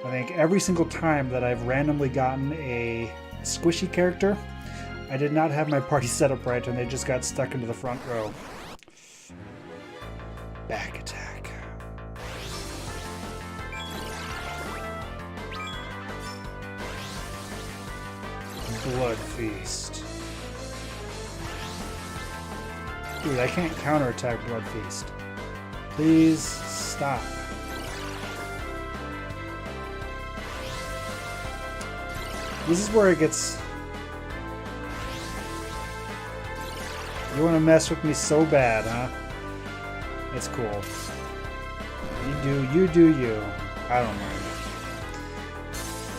I think every single time that I've randomly gotten a squishy character, I did not have my party set up right and they just got stuck into the front row. Back attack. Blood Feast. Dude, I can't counterattack Blood Feast. Please stop. This is where it gets... You want to mess with me so bad, huh? It's cool. You do you. I don't mind.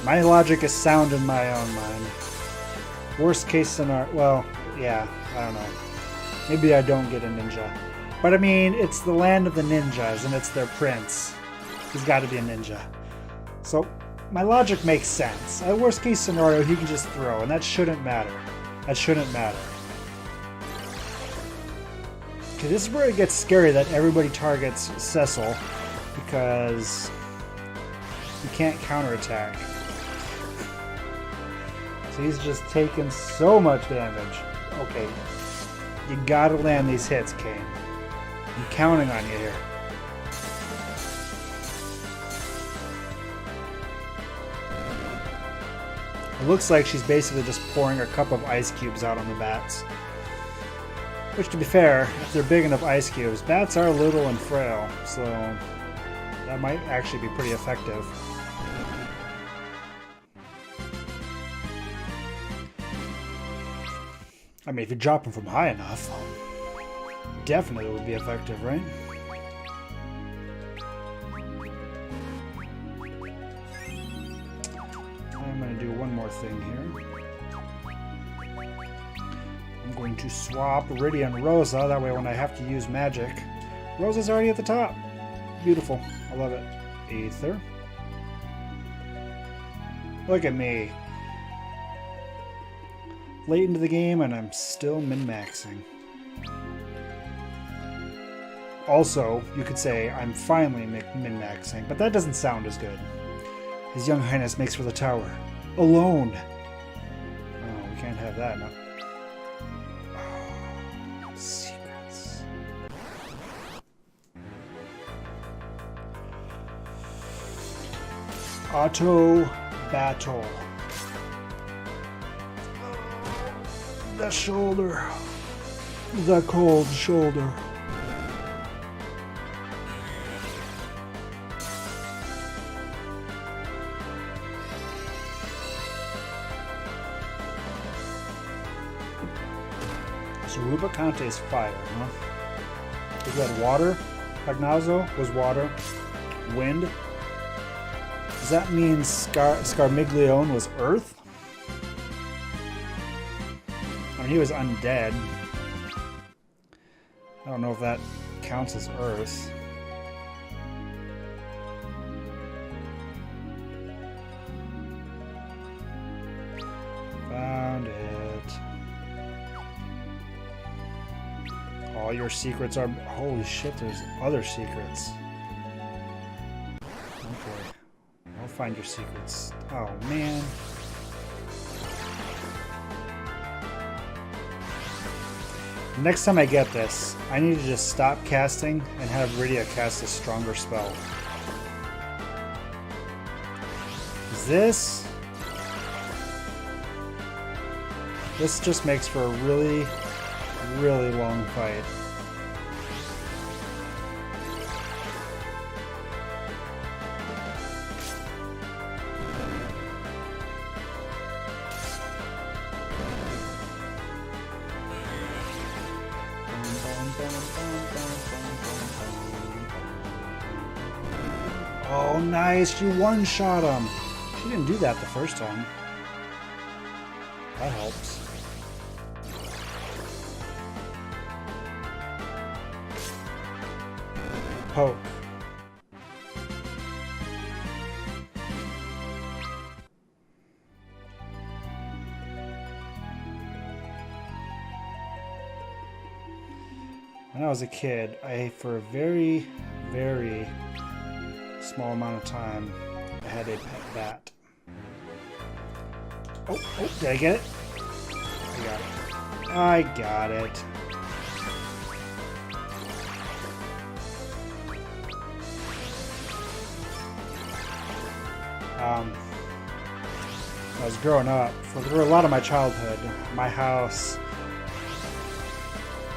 My logic is sound in my own mind. Worst case scenario... Well, yeah, I don't know. Maybe I don't get a ninja. But I mean, it's the land of the ninjas, and it's their prince. He's got to be a ninja. So, my logic makes sense. At worst case scenario, he can just throw, and that shouldn't matter. That shouldn't matter. Okay, this is where it gets scary that everybody targets Cecil, because he can't counterattack. So he's just taking so much damage. Okay, you gotta land these hits, Kane. I'm counting on you here. It looks like she's basically just pouring a cup of ice cubes out on the bats. Which, to be fair, if they're big enough ice cubes, bats are little and frail, so that might actually be pretty effective. I mean, if you drop them from high enough, definitely would be effective, right? I'm going to do one more thing here. I'm going to swap Iridia and Rosa, that way when I have to use magic, Rosa's already at the top. Beautiful. I love it. Aether. Look at me. Late into the game and I'm still min-maxing. Also, you could say I'm finally min-maxing, but that doesn't sound as good. His Young Highness makes for the tower. Alone. Oh, we can't have that now. Oh, secrets. Auto battle. The shoulder. The cold shoulder. So Rubicante is fire, huh? Is that water? Pagnazzo was water. Wind. Does that mean Scarmiglione was earth? I mean, he was undead. I don't know if that counts as earth. Found it. All your secrets are... Holy shit, there's other secrets. Okay. I'll find your secrets. Oh, man. Next time I get this, I need to just stop casting and have Iridia cast a stronger spell. This just makes for a really, really long fight. Oh, nice. She one-shot him. She didn't do that the first time. That helps. Poke. When I was a kid, for a very, very small amount of time, I had a pet bat. Oh, did I get it? I got it. I got it. I was growing up, for a lot of my childhood, my house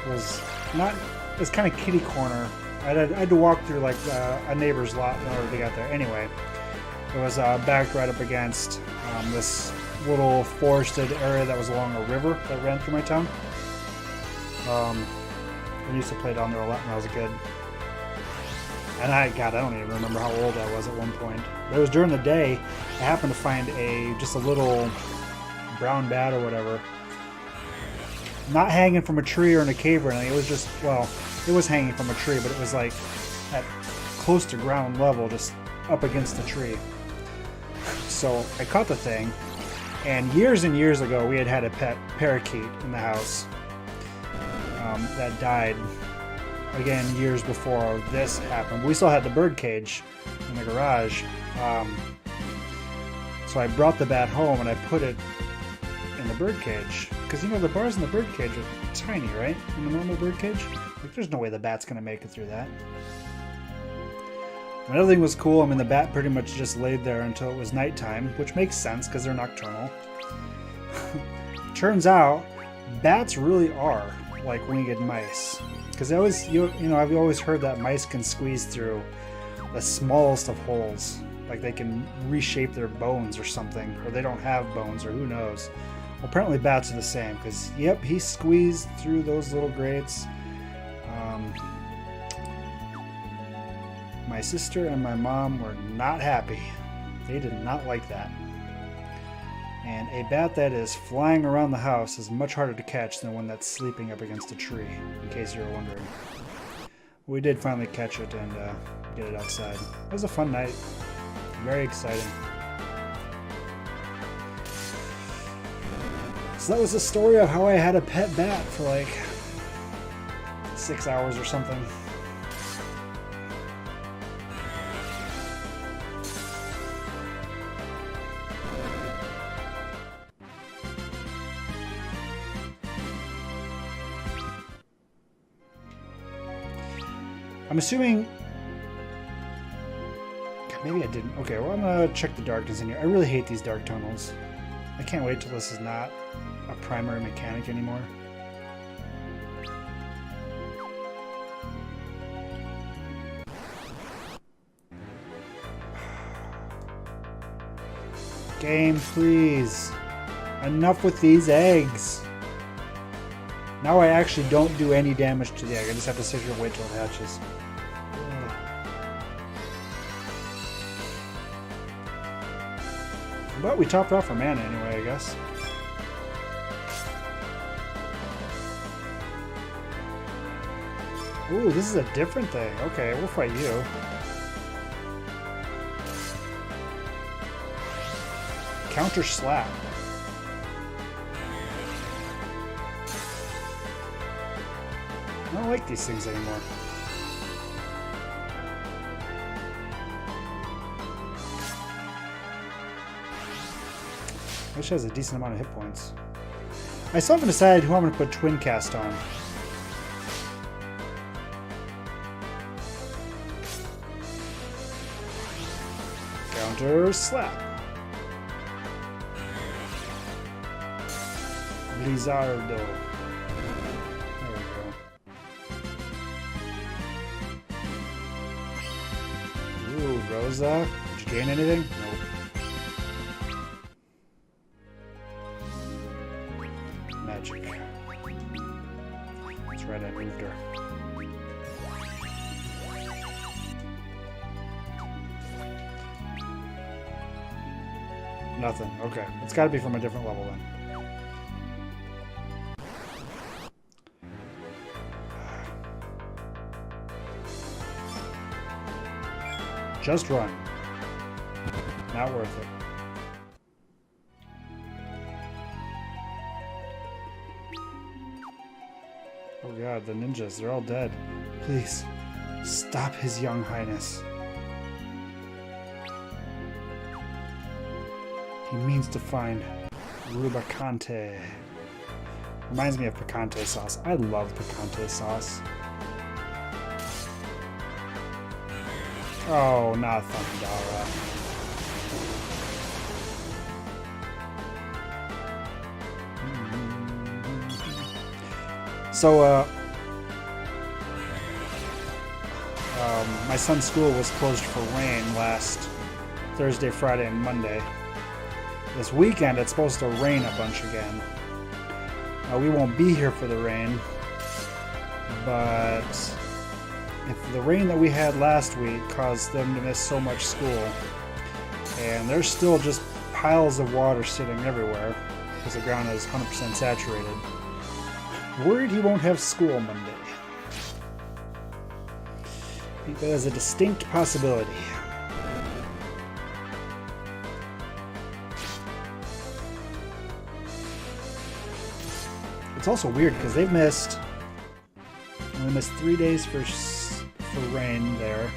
was not, it was kind of kitty corner. I had to walk through like a neighbor's lot in order to get there. Anyway, it was backed right up against this little forested area that was along a river that ran through my town. I used to play down there a lot when I was a kid. And I don't even remember how old I was at one point. But it was during the day. I happened to find just a little brown bat or whatever, not hanging from a tree or in a cave or anything. It was just, well, it was hanging from a tree, but it was like at close to ground level, just up against the tree. So I caught the thing, and years ago, we had a pet parakeet in the house that died. Again, years before this happened. We still had the bird cage in the garage. So I brought the bat home and I put it in the bird cage. Because, you know, the bars in the bird cage are tiny, right? In the normal bird cage. Like, there's no way the bat's going to make it through that. And everything was cool. I mean, the bat pretty much just laid there until it was nighttime, which makes sense because they're nocturnal. Turns out, bats really are like winged mice. Because I always, I've always heard that mice can squeeze through the smallest of holes. Like they can reshape their bones or something, or they don't have bones, or who knows. Well, apparently bats are the same, because, yep, he squeezed through those little grates. My sister and my mom were not happy. They did not like that. And a bat that is flying around the house is much harder to catch than one that's sleeping up against a tree, in case you were wondering. We did finally catch it and get it outside. It was a fun night. Very exciting. So that was the story of how I had a pet bat for like 6 hours or something. I'm assuming... Maybe I didn't. Okay, well, I'm going to check the darkness in here. I really hate these dark tunnels. I can't wait till this is not a primary mechanic anymore. Game, please. Enough with these eggs. Now I actually don't do any damage to the egg. I just have to sit here and wait till it hatches. But we topped off our mana anyway, I guess. Ooh, this is a different thing. Okay, we'll fight you. Counter slap. I don't like these things anymore. Which has a decent amount of hit points. I still haven't decided who I'm going to put Twin Cast on. Counter slap. Blizzardo. There we go. Ooh, Rosa. Did you gain anything? Nope. Magic. That's right, I moved her. Nothing. Okay. It's got to be from a different level then. Just run. Not worth it. Oh god, the ninjas, they're all dead. Please, stop His Young Highness. He means to find Rubicante. Reminds me of picante sauce. I love picante sauce. Oh, not Thundara. So, my son's school was closed for rain last Thursday, Friday, and Monday. This weekend, it's supposed to rain a bunch again. We won't be here for the rain, but if the rain that we had last week caused them to miss so much school, and there's still just piles of water sitting everywhere because the ground is 100% saturated, worried he won't have school Monday. I think that is a distinct possibility. It's also weird because they missed 3 days for rain there.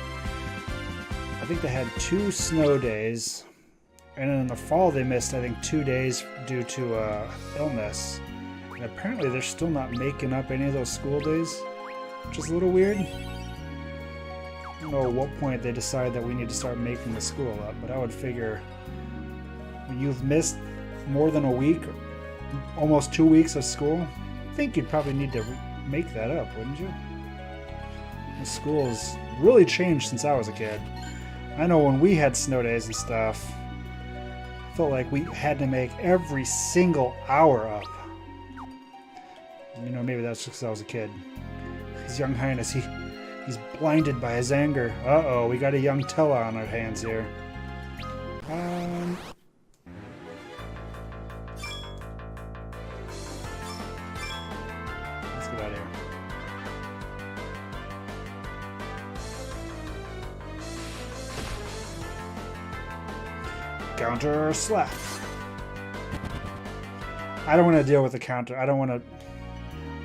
I think they had 2 snow days, and then in the fall they missed, I think, 2 days due to illness. And apparently they're still not making up any of those school days, which is a little weird. I don't know at what point they decide that we need to start making the school up, but I would figure when you've missed more than a week, almost 2 weeks of school, I think you'd probably need to make that up, wouldn't you? The school's really changed since I was a kid. I know when we had snow days and stuff, I felt like we had to make every single hour up. You know, maybe that's just because I was a kid. His Young Highness, he's blinded by his anger. Uh-oh, we got a young Tella on our hands here. Let's get out of here. Counter slap. I don't want to deal with the counter. I don't want to...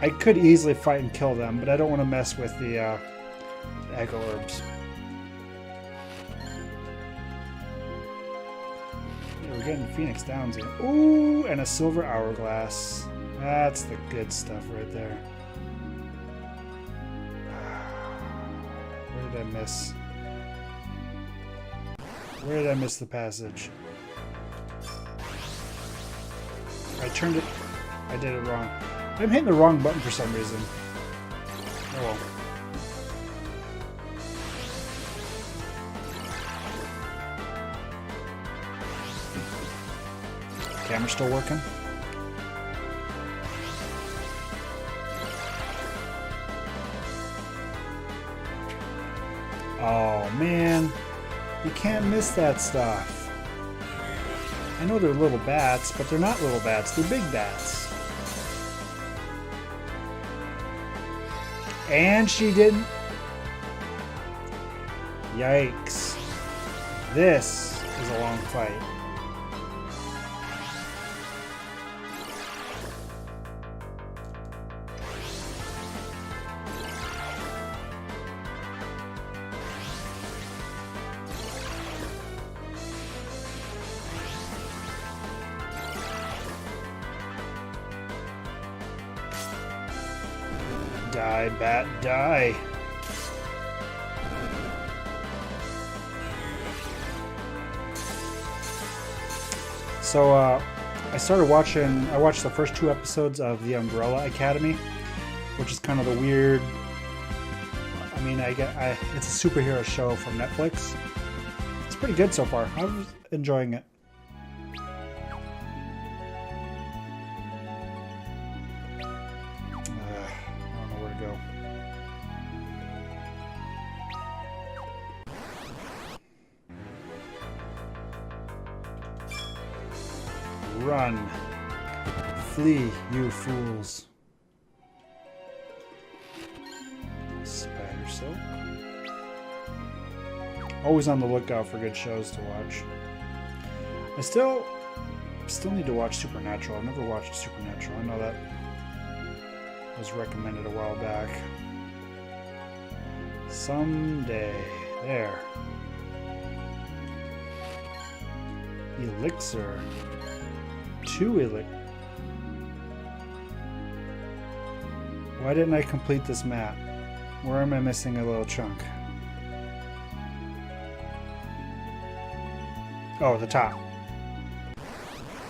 I could easily fight and kill them, but I don't want to mess with the Echo Herbs. Yeah, we're getting Phoenix Downs here. Ooh, and a Silver Hourglass. That's the good stuff right there. Where did I miss? Where did I miss the passage? I turned it... I did it wrong. I'm hitting the wrong button for some reason. Oh well. Camera still working? Oh man, you can't miss that stuff. I know they're little bats, but they're not little bats, they're big bats. And she didn't. Yikes. This is a long fight. Die, bat, die. So, I watched the first 2 episodes of The Umbrella Academy, which is kind of the weird, I mean, it's a superhero show from Netflix. It's pretty good so far. I'm enjoying it. Run. Flee, you fools. Spider Silk. Always on the lookout for good shows to watch. I still need to watch Supernatural. I've never watched Supernatural. I know that was recommended a while back. Someday. There. Elixir. 2 elixir. Why didn't I complete this map? Where am I missing a little chunk? Oh, the top.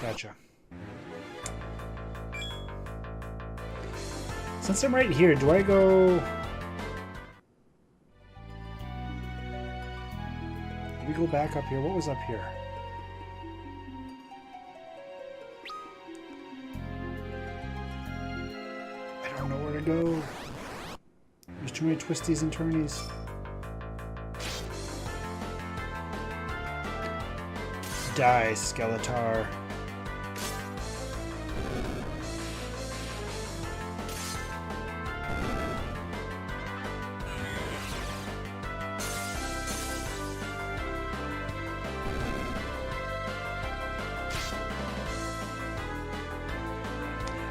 Gotcha. Since I'm right here, do I go... Do we go back up here? What was up here? I don't know where to go. There's too many twisties and turnies. Die, Skeletar.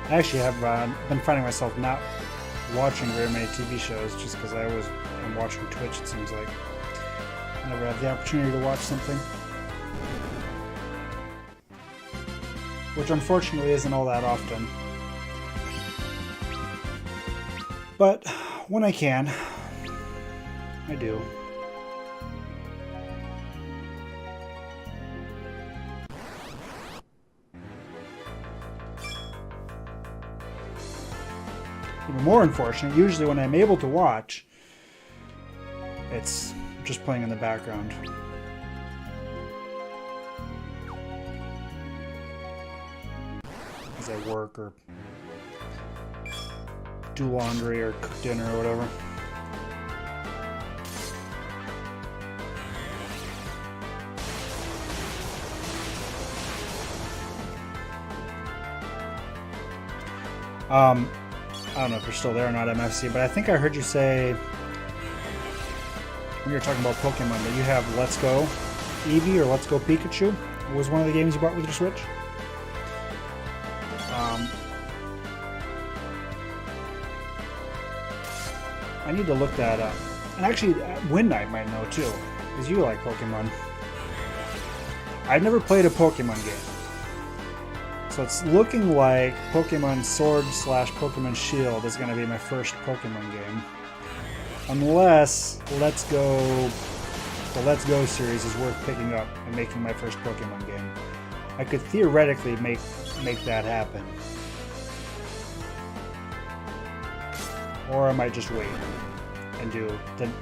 I actually have been finding myself not watching very many TV shows just because I always am watching Twitch, it seems like. I never have the opportunity to watch something. Which unfortunately isn't all that often. But when I can, I do. Even more unfortunate, usually when I'm able to watch, it's just playing in the background. As I work or do laundry or cook dinner or whatever. I don't know if you're still there or not, MFC, but I think I heard you say when you were talking about Pokemon that you have Let's Go Eevee or Let's Go Pikachu. Was one of the games you bought with your Switch? I need to look that up. And actually, Wind Knight might know too, because you like Pokemon. I've never played a Pokemon game. So it's looking like Pokemon Sword / Pokemon Shield is going to be my first Pokemon game. Unless the Let's Go series is worth picking up and making my first Pokemon game. I could theoretically make that happen. Or I might just wait and do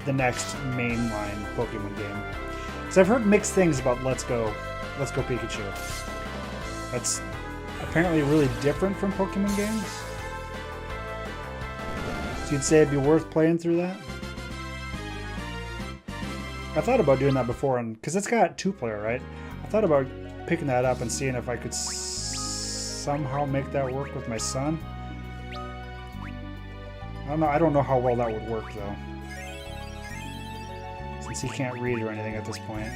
the next mainline Pokemon game. So I've heard mixed things about Let's Go Pikachu. That's apparently really different from Pokemon games. So you'd say it'd be worth playing through that? I thought about doing that before, and because it's got 2-player, right? I thought about picking that up and seeing if I could somehow make that work with my son. I don't know how well that would work though, since he can't read or anything at this point.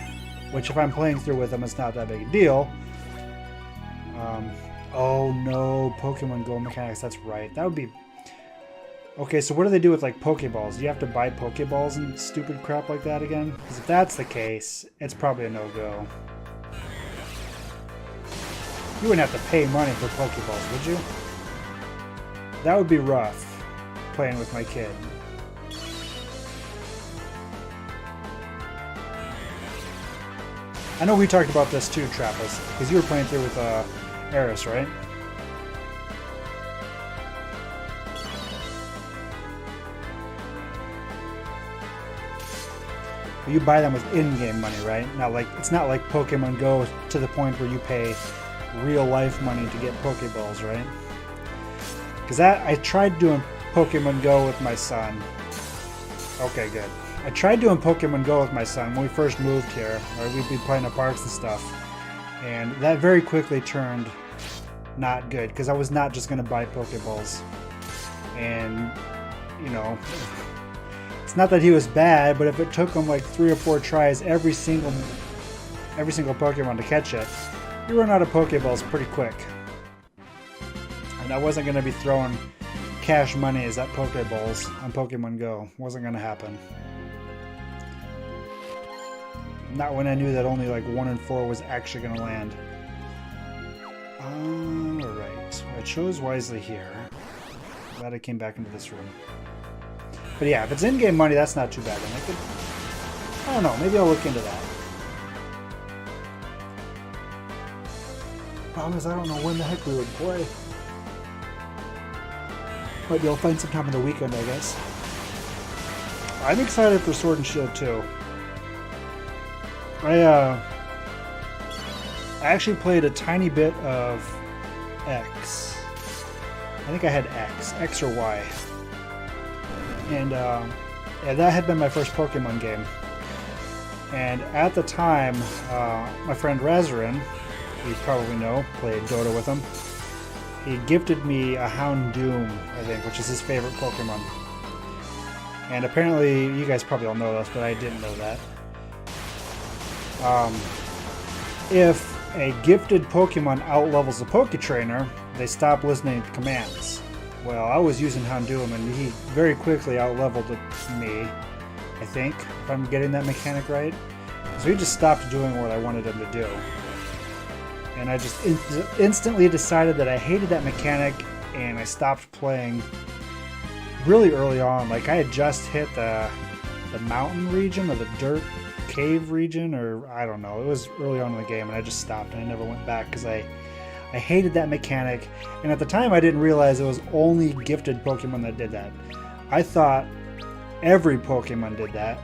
Which, if I'm playing through with him, it's not that big a deal. Oh no, Pokemon Go mechanics. That's right. That would be. Okay, so what do they do with like Pokeballs? Do you have to buy Pokeballs and stupid crap like that again? Because if that's the case, it's probably a no-go. You wouldn't have to pay money for Pokeballs, would you? That would be rough. Playing with my kid. I know we talked about this too, Trappist, because you were playing through with Eris, right? But you buy them with in-game money, right? It's not like Pokemon Go to the point where you pay real-life money to get Pokeballs, right? Because I tried doing Pokemon Go with my son. Okay, good. I tried doing Pokemon Go with my son when we first moved here, or we'd be playing at parks and stuff, and that very quickly turned not good, because I was not just going to buy Pokeballs. And, you know, it's not that he was bad, but if it took him like 3 or 4 tries every single Pokemon to catch it, you run out of Pokeballs pretty quick. And I wasn't going to be throwing cash monies at Pokeballs on Pokemon Go. Wasn't going to happen. Not when I knew that only like 1 in 4 was actually going to land. Alright, I chose wisely here. Glad I came back into this room. But yeah, if it's in-game money, that's not too bad. And I don't know, maybe I'll look into that. Problem is, I don't know when the heck we would play. Might be able to find some time on the weekend, I guess. I'm excited for Sword and Shield too. I actually played a tiny bit of X. I think I had X or Y. And yeah, that had been my first Pokemon game. And at the time, my friend Razarin, you probably know, played Dota with him. He gifted me a Houndoom, I think, which is his favorite Pokemon. And apparently, you guys probably all know this, but I didn't know that. If a gifted Pokemon outlevels a Poketrainer, they stop listening to commands. Well, I was using Houndoom, and he very quickly outleveled me, I think, if I'm getting that mechanic right. So he just stopped doing what I wanted him to do. And I just instantly decided that I hated that mechanic, and I stopped playing really early on. Like, I had just hit the mountain region, or the dirt cave region, or I don't know. It was early on in the game, and I just stopped, and I never went back because I hated that mechanic. And at the time, I didn't realize it was only gifted Pokemon that did that. I thought every Pokemon did that,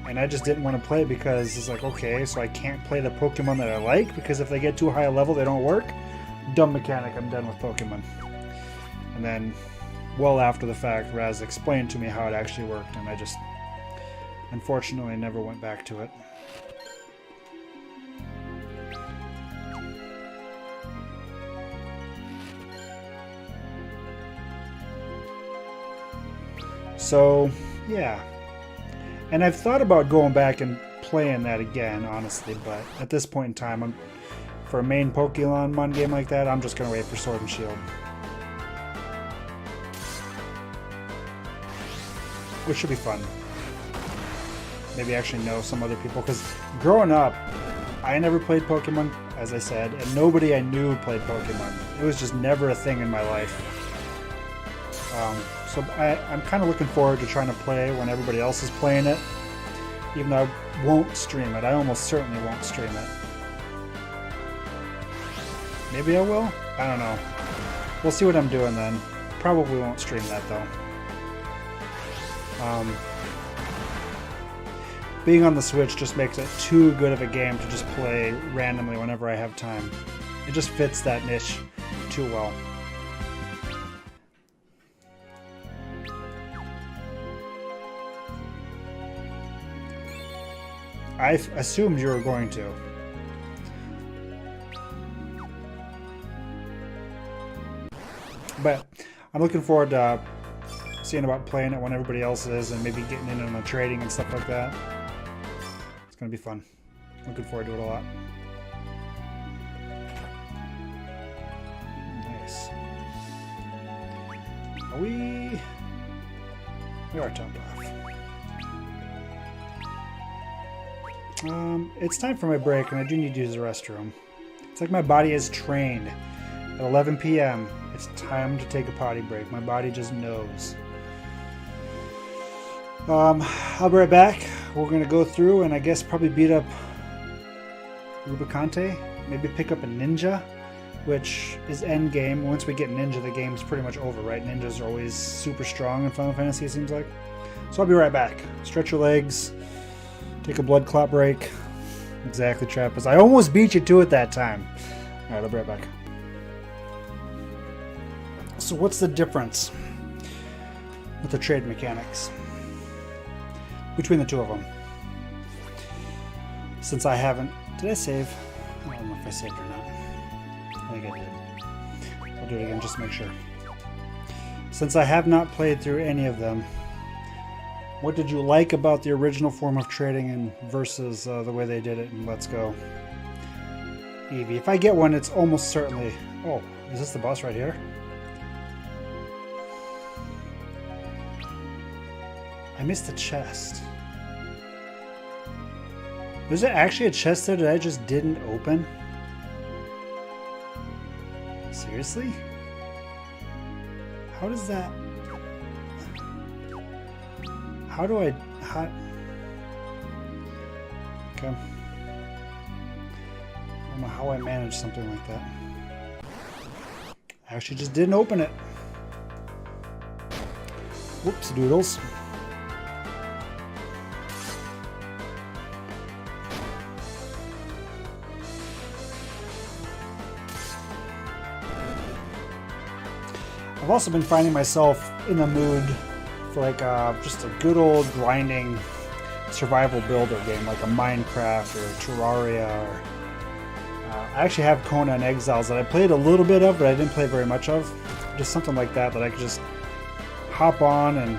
and I just didn't want to play it because it's like, okay, so I can't play the Pokemon that I like because if they get too high a level, they don't work. Dumb mechanic, I'm done with Pokemon. And then, well after the fact, Raz explained to me how it actually worked, and I just, unfortunately, never went back to it. So, yeah. And I've thought about going back and playing that again, honestly, but at this point in time, for a main Pokemon game like that, I'm just going to wait for Sword and Shield. Which should be fun. Maybe actually know some other people, because growing up, I never played Pokemon, as I said, and nobody I knew played Pokemon. It was just never a thing in my life. So I'm kind of looking forward to trying to play when everybody else is playing it, even though I won't stream it. I almost certainly won't stream it. Maybe I will? I don't know. We'll see what I'm doing then. Probably won't stream that though. Being on the Switch just makes it too good of a game to just play randomly whenever I have time. It just fits that niche too well. I assumed you were going to. But I'm looking forward to seeing about playing it when everybody else is and maybe getting in on the trading and stuff like that. It's going to be fun. Looking forward to it a lot. Nice. Are we are topped off. It's time for my break, and I do need to use the restroom. It's like my body is trained. At 11 p.m., it's time to take a potty break. My body just knows. I'll be right back. We're going to go through and I guess probably beat up Rubicante. Maybe pick up a Ninja, which is endgame. Once we get Ninja, the game's pretty much over, right? Ninjas are always super strong in Final Fantasy, it seems like. So I'll be right back. Stretch your legs. Take a blood clot break. Exactly, Trappist. I almost beat you to it that time. Alright, I'll be right back. So what's the difference with the trade mechanics between the two of them? Since I haven't... Did I save? I don't know if I saved or not. I think I did. I'll do it again just to make sure. Since I have not played through any of them, what did you like about the original form of trading and versus the way they did it in Let's Go? Eevee. If I get one, it's almost certainly... Oh, is this the boss right here? I missed the chest. Was there actually a chest there that I just didn't open? Seriously? How does that... How do I... How... Okay. I don't know how I managed something like that. I actually just didn't open it. Whoops, doodles. I've also been finding myself in the mood for like just a good old grinding survival builder game, like a Minecraft or Terraria. Or, I actually have Conan Exiles that I played a little bit of, but I didn't play very much of. Just something like that I could just hop on and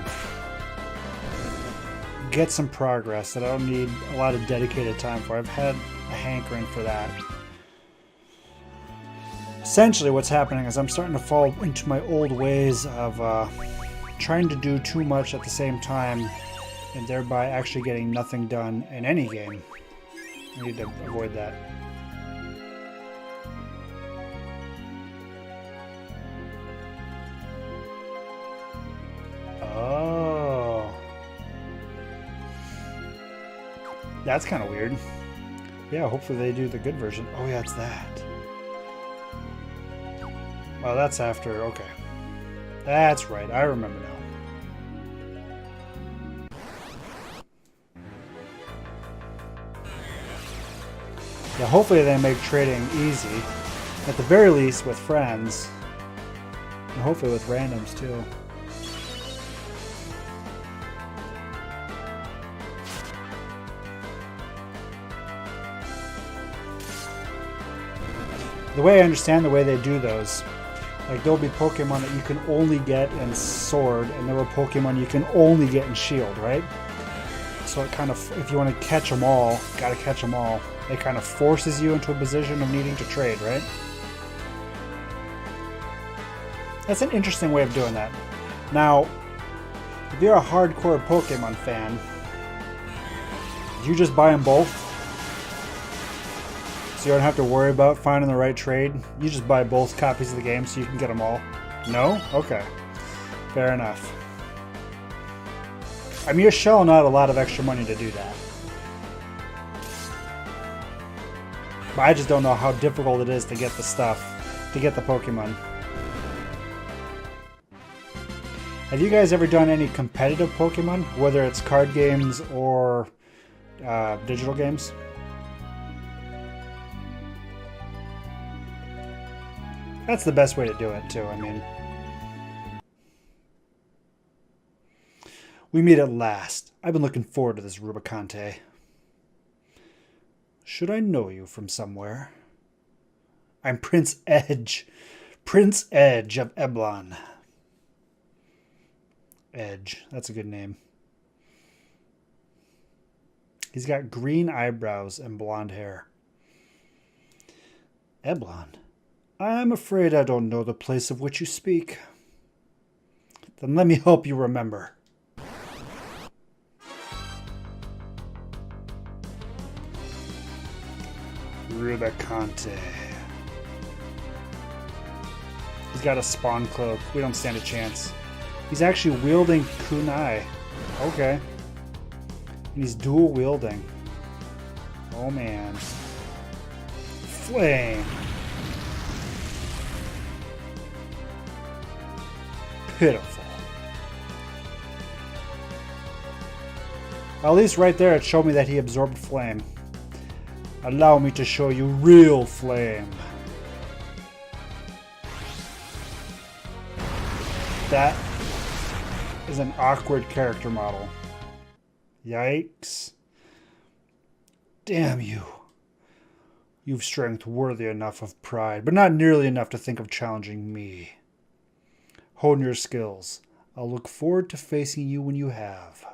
get some progress that I don't need a lot of dedicated time for. I've had a hankering for that. Essentially what's happening is I'm starting to fall into my old ways of trying to do too much at the same time and thereby actually getting nothing done in any game. I need to avoid that. Oh. That's kind of weird. Yeah, hopefully they do the good version. Oh yeah, it's that. Oh, that's after. Okay. That's right. I remember now. Yeah, hopefully they make trading easy. At the very least with friends. And hopefully with randoms too. The way I understand the way they do those, like there'll be Pokemon that you can only get in Sword, and there are Pokemon you can only get in Shield, right? So it kind of, if you want to catch them all, gotta catch them all. It kind of forces you into a position of needing to trade, right? That's an interesting way of doing that. Now, if you're a hardcore Pokemon fan, you just buy them both. So you don't have to worry about finding the right trade. You just buy both copies of the game so you can get them all. No? Okay. Fair enough. I mean, you're shelling out a lot of extra money to do that. But I just don't know how difficult it is to get the stuff, to get the Pokemon. Have you guys ever done any competitive Pokemon? Whether it's card games or digital games? That's the best way to do it, too. I mean, we meet at last. I've been looking forward to this, Rubicante. Should I know you from somewhere? I'm Prince Edge. Prince Edge of Eblon. Edge. That's a good name. He's got green eyebrows and blonde hair. Eblon. I'm afraid I don't know the place of which you speak. Then let me help you remember. Rubicante. He's got a spawn cloak. We don't stand a chance. He's actually wielding kunai. Okay. And he's dual wielding. Oh man. Flame. Pitiful. At least right there it showed me that he absorbed flame. Allow me to show you real flame. That is an awkward character model. Yikes. Damn you. You've strength worthy enough of pride, but not nearly enough to think of challenging me. Hone your skills. I'll look forward to facing you when you have.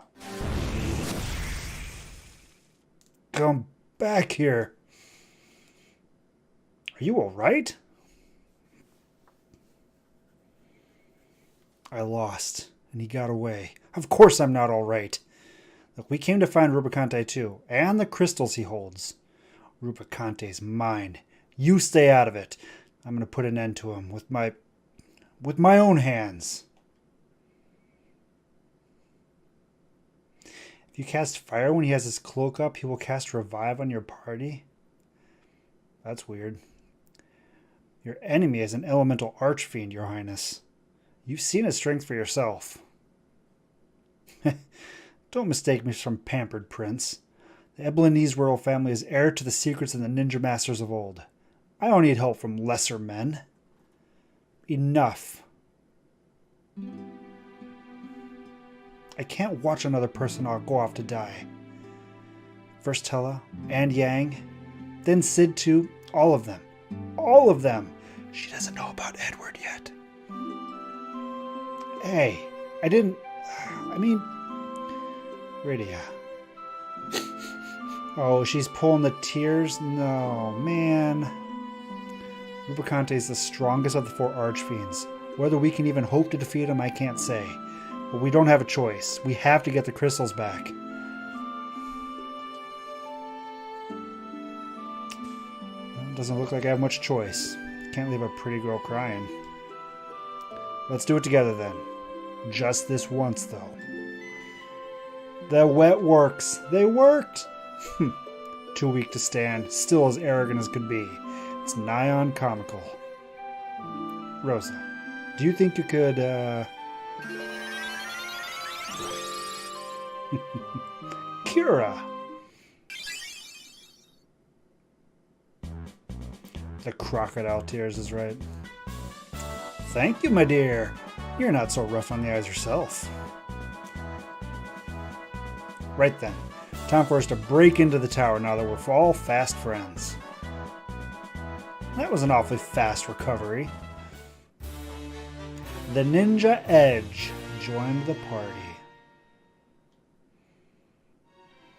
Come back here. Are you alright? I lost, and he got away. Of course I'm not alright. Look, we came to find Rubicante too, and the crystals he holds. Rubicante's mine. You stay out of it. I'm going to put an end to him with my own hands. If you cast fire when he has his cloak up, he will cast revive on your party. That's weird. Your enemy is an elemental archfiend, Your Highness. You've seen his strength for yourself. Don't mistake me for some pampered prince. The Eblanese royal family is heir to the secrets of the ninja masters of old. I don't need help from lesser men. Enough. I can't watch another person go off to die. First Tella, and Yang, then Sid too, all of them. All of them! She doesn't know about Edward yet. Hey, Rydia. Oh, she's pulling the tears? No, man. Rubicante is the strongest of the 4 archfiends. Whether we can even hope to defeat him, I can't say. But we don't have a choice. We have to get the crystals back. Well, doesn't look like I have much choice. Can't leave a pretty girl crying. Let's do it together then. Just this once, though. The wet works. They worked! Too weak to stand. Still as arrogant as could be. It's nigh on comical. Rosa, do you think you could, Kira! The crocodile tears is right. Thank you, my dear. You're not so rough on the eyes yourself. Right then. Time for us to break into the tower now that we're all fast friends. That was an awfully fast recovery. The Ninja Edge joined the party.